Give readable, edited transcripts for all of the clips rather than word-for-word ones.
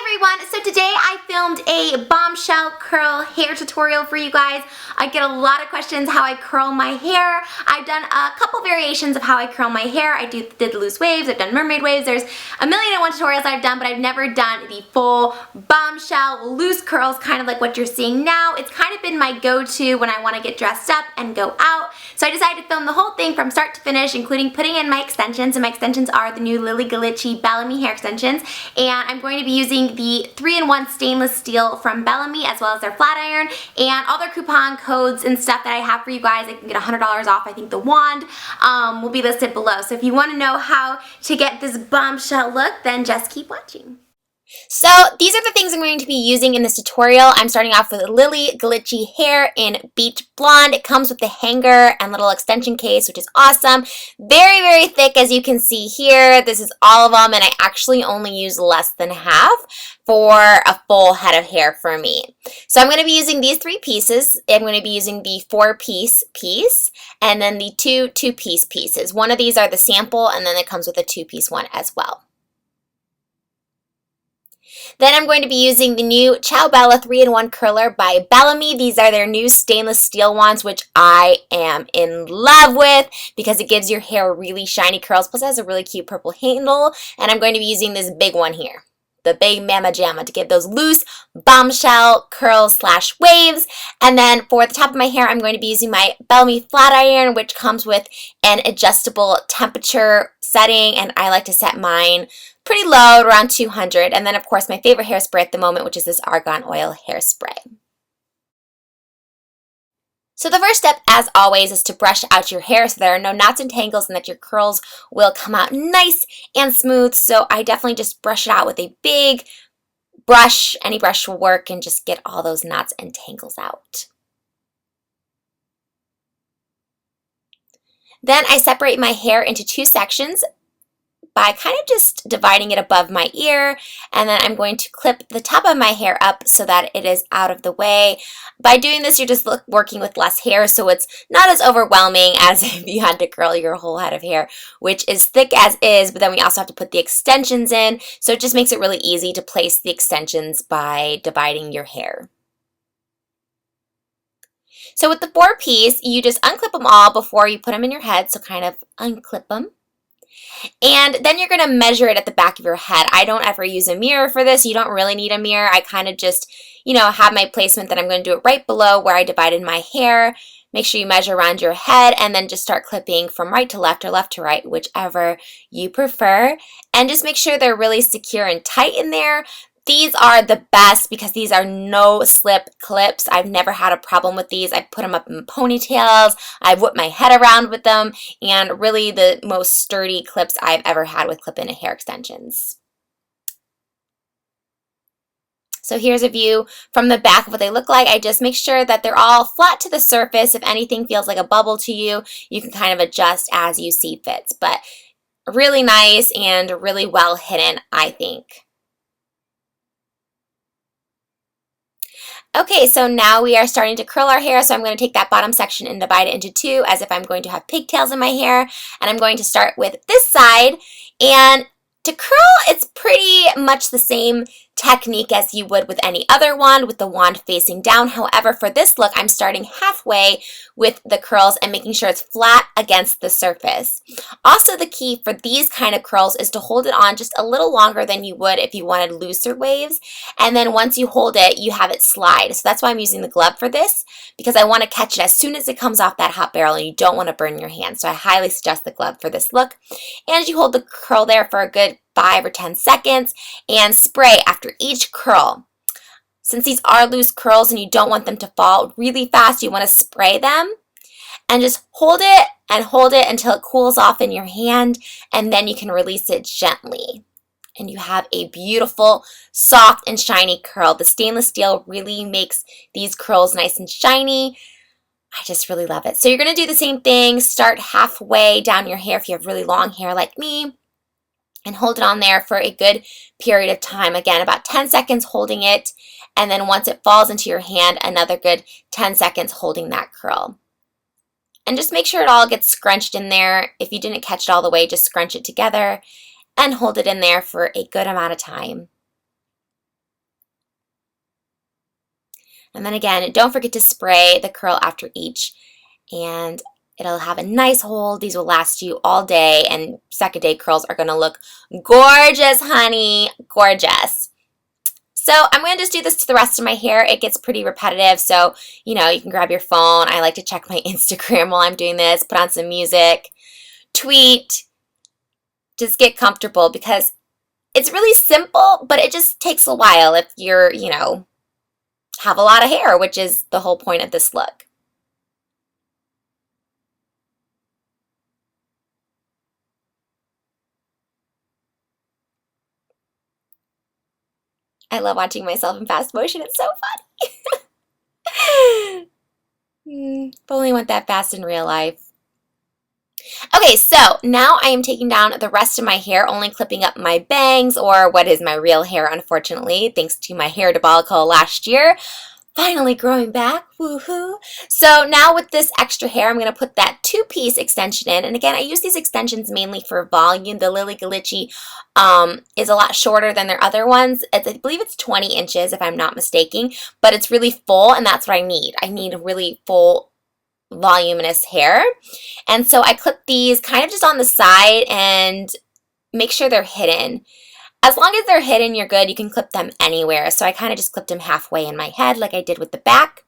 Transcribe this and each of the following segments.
everyone, so today I filmed a bombshell curl hair tutorial for you guys. I get a lot of questions how I curl my hair. I've done a couple variations of how I curl my hair. I did loose waves, I've done mermaid waves. There's a million and one tutorials I've done, but I've never done the full bombshell loose curls, kind of like what you're seeing now. It's kind of been my go-to when I want to get dressed up and go out. So I decided to film the whole thing from start to finish, including putting in my extensions, and my extensions are the new Lily Glitchy Bellamy hair extensions, and I'm going to be using the 3-in-1 stainless steel from Bellamy, as well as their flat iron, and all their coupon codes and stuff that I have for you guys. I can get $100 off. I think the wand will be listed below. So if you want to know how to get this bombshell look, then just keep watching. So these are the things I'm going to be using in this tutorial. I'm starting off with Lily Glitchy hair in Beach Blonde. It comes with the hanger and little extension case, which is awesome. Very, very thick, as you can see here. This is all of them, and I actually only use less than half for a full head of hair for me. So I'm going to be using these 3 pieces. I'm going to be using the 4-piece piece and then the 2 2-piece pieces. One of these are the sample, and then it comes with a 2-piece one as well. Then I'm going to be using the new Ciao Bella 3-in-1 curler by Bellamy. These are their new stainless steel ones, which I am in love with because it gives your hair really shiny curls. Plus it has a really cute purple handle, and I'm going to be using this big one here, the big Mama Jamma, to give those loose bombshell curls slash waves. And then for the top of my hair, I'm going to be using my Bellamy flat iron, which comes with an adjustable temperature setting, and I like to set mine pretty low, around 200. And then of course my favorite hairspray at the moment, which is this argan oil hairspray. So the first step, as always, is to brush out your hair so there are no knots and tangles and that your curls will come out nice and smooth. So I definitely just brush it out with a big brush. Any brush will work, and just get all those knots and tangles out. Then I separate my hair into 2 sections by kind of just dividing it above my ear, and then I'm going to clip the top of my hair up so that it is out of the way. By doing this, you're just working with less hair, so it's not as overwhelming as if you had to curl your whole head of hair, which is thick as is, but then we also have to put the extensions in, so it just makes it really easy to place the extensions by dividing your hair. So with the 4-piece, you just unclip them all before you put them in your head, so kind of unclip them. And then you're going to measure it at the back of your head. I don't ever use a mirror for this. You don't really need a mirror. I kind of just, have my placement that I'm going to do it right below where I divided my hair. Make sure you measure around your head, and then just start clipping from right to left or left to right, whichever you prefer. And just make sure they're really secure and tight in there. These are the best because these are no slip clips. I've never had a problem with these. I put them up in ponytails. I've whipped my head around with them, and really the most sturdy clips I've ever had with clip-in hair extensions. So here's a view from the back of what they look like. I just make sure that they're all flat to the surface. If anything feels like a bubble to you, you can kind of adjust as you see fits. But really nice and really well hidden, I think. Okay, so now we are starting to curl our hair, so I'm going to take that bottom section and divide it into 2 as if I'm going to have pigtails in my hair. And I'm going to start with this side, and to curl, it's pretty much the same technique as you would with any other wand, with the wand facing down. However, for this look, I'm starting halfway with the curls and making sure it's flat against the surface. Also, the key for these kind of curls is to hold it on just a little longer than you would if you wanted looser waves. And then once you hold it, you have it slide. So that's why I'm using the glove for this, because I want to catch it as soon as it comes off that hot barrel, and you don't want to burn your hand. So I highly suggest the glove for this look. And you hold the curl there for a good 5 or 10 seconds and spray after each curl. Since these are loose curls and you don't want them to fall really fast, you want to spray them and just hold it until it cools off in your hand, and then you can release it gently. And you have a beautiful, soft and shiny curl. The stainless steel really makes these curls nice and shiny. I just really love it. So you're going to do the same thing. Start halfway down your hair if you have really long hair like me, and hold it on there for a good period of time. Again, about 10 seconds holding it, and then once it falls into your hand, another good 10 seconds holding that curl. And just make sure it all gets scrunched in there. If you didn't catch it all the way, just scrunch it together and hold it in there for a good amount of time. And then again, don't forget to spray the curl after each, and it'll have a nice hold. These will last you all day, and second day curls are going to look gorgeous, honey, gorgeous. So I'm going to just do this to the rest of my hair. It gets pretty repetitive, so, you know, you can grab your phone. I like to check my Instagram while I'm doing this, put on some music, tweet, just get comfortable, because it's really simple, but it just takes a while if you're, you know, have a lot of hair, which is the whole point of this look. I love watching myself in fast motion. It's so funny. If only went that fast in real life. Okay, so now I am taking down the rest of my hair, only clipping up my bangs, or what is my real hair, unfortunately, thanks to my hair debacles last year. Finally growing back, woohoo. So now with this extra hair, I'm going to put that two-piece extension in. And again, I use these extensions mainly for volume. The Lily Galici is a lot shorter than their other ones. I believe it's 20 inches if I'm not mistaken, but it's really full, and that's what I need. I need a really full, voluminous hair. And so I clip these kind of just on the side and make sure they're hidden. As long as they're hidden, you're good. You can clip them anywhere. So I kind of just clipped them halfway in my head like I did with the back.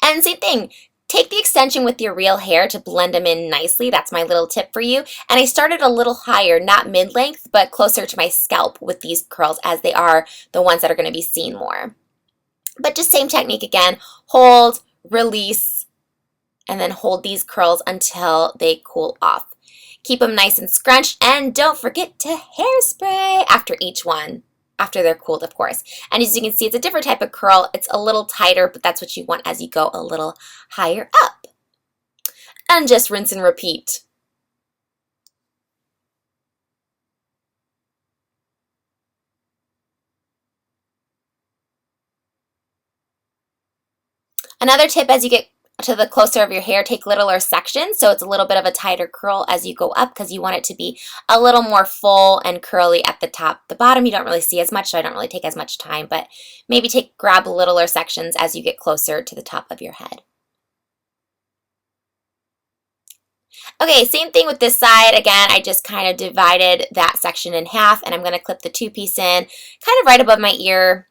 And same thing, take the extension with your real hair to blend them in nicely. That's my little tip for you. And I started a little higher, not mid-length, but closer to my scalp with these curls, as they are the ones that are going to be seen more. But just same technique again, hold, release, and then hold these curls until they cool off. Keep them nice and scrunched, and don't forget to hairspray after each one, after they're cooled, of course. And as you can see, it's a different type of curl. It's a little tighter, but that's what you want as you go a little higher up. And just rinse and repeat. Another tip, as you get to the closer of your hair, take littler sections so it's a little bit of a tighter curl as you go up, because you want it to be a little more full and curly at the top. The bottom you don't really see as much, so I don't really take as much time, but maybe grab littler sections as you get closer to the top of your head. Okay, same thing with this side. Again, I just kind of divided that section in half, and I'm going to clip the two-piece in kind of right above my ear,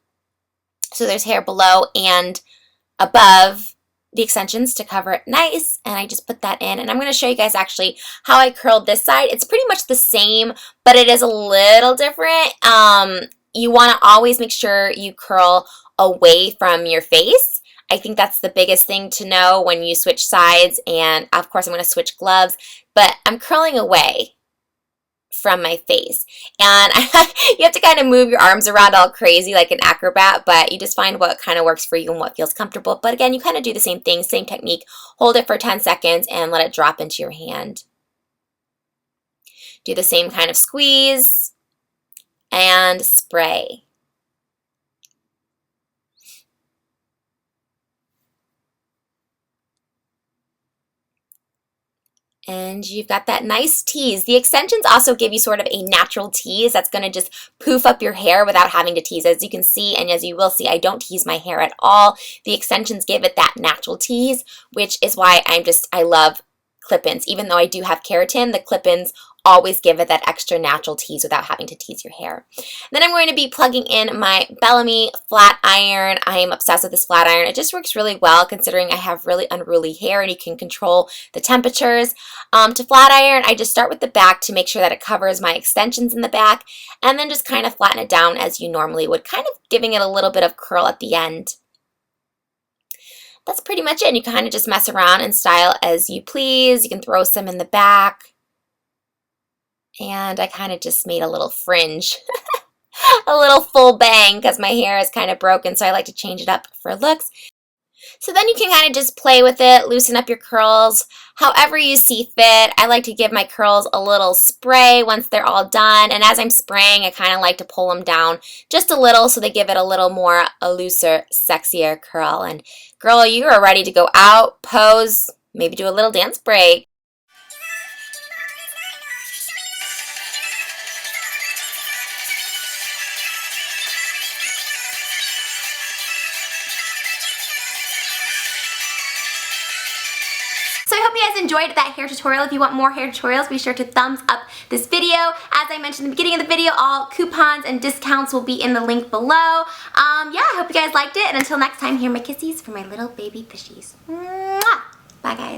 so there's hair below and above the extensions to cover it nice, and I just put that in. And I'm going to show you guys actually how I curled this side. It's pretty much the same, but it is a little different. You want to always make sure you curl away from your face. I think that's the biggest thing to know when you switch sides, and of course I'm going to switch gloves, but I'm curling away from my face. And you have to kind of move your arms around all crazy like an acrobat, but you just find what kind of works for you and what feels comfortable. But again, you kind of do the same thing, same technique. Hold it for 10 seconds and let it drop into your hand. Do the same kind of squeeze and spray. And you've got that nice tease. The extensions also give you sort of a natural tease that's going to just poof up your hair without having to tease. As you can see, and as you will see, I don't tease my hair at all. The extensions give it that natural tease, which is why I love clip-ins. Even though I do have keratin, the clip-ins always give it that extra natural tease without having to tease your hair. Then I'm going to be plugging in my Bellamy flat iron. I am obsessed with this flat iron. It just works really well considering I have really unruly hair and you can control the temperatures. To flat iron, I just start with the back to make sure that it covers my extensions in the back, and then just kind of flatten it down as you normally would, kind of giving it a little bit of curl at the end. That's pretty much it. You kind of just mess around and style as you please. You can throw some in the back. And I kind of just made a little fringe, a little full bang, because my hair is kind of broken, so I like to change it up for looks. So then you can kind of just play with it, loosen up your curls however you see fit. I like to give my curls a little spray once they're all done, and as I'm spraying, I kind of like to pull them down just a little so they give it a little more a looser, sexier curl. And girl, you are ready to go out, pose, maybe do a little dance break. guys enjoyed that hair tutorial. If you want more hair tutorials, be sure to thumbs up this video. As I mentioned in the beginning of the video, all coupons and discounts will be in the link below. Yeah, I hope you guys liked it, and until next time, here are my kissies for my little baby fishies. Mwah! Bye, guys.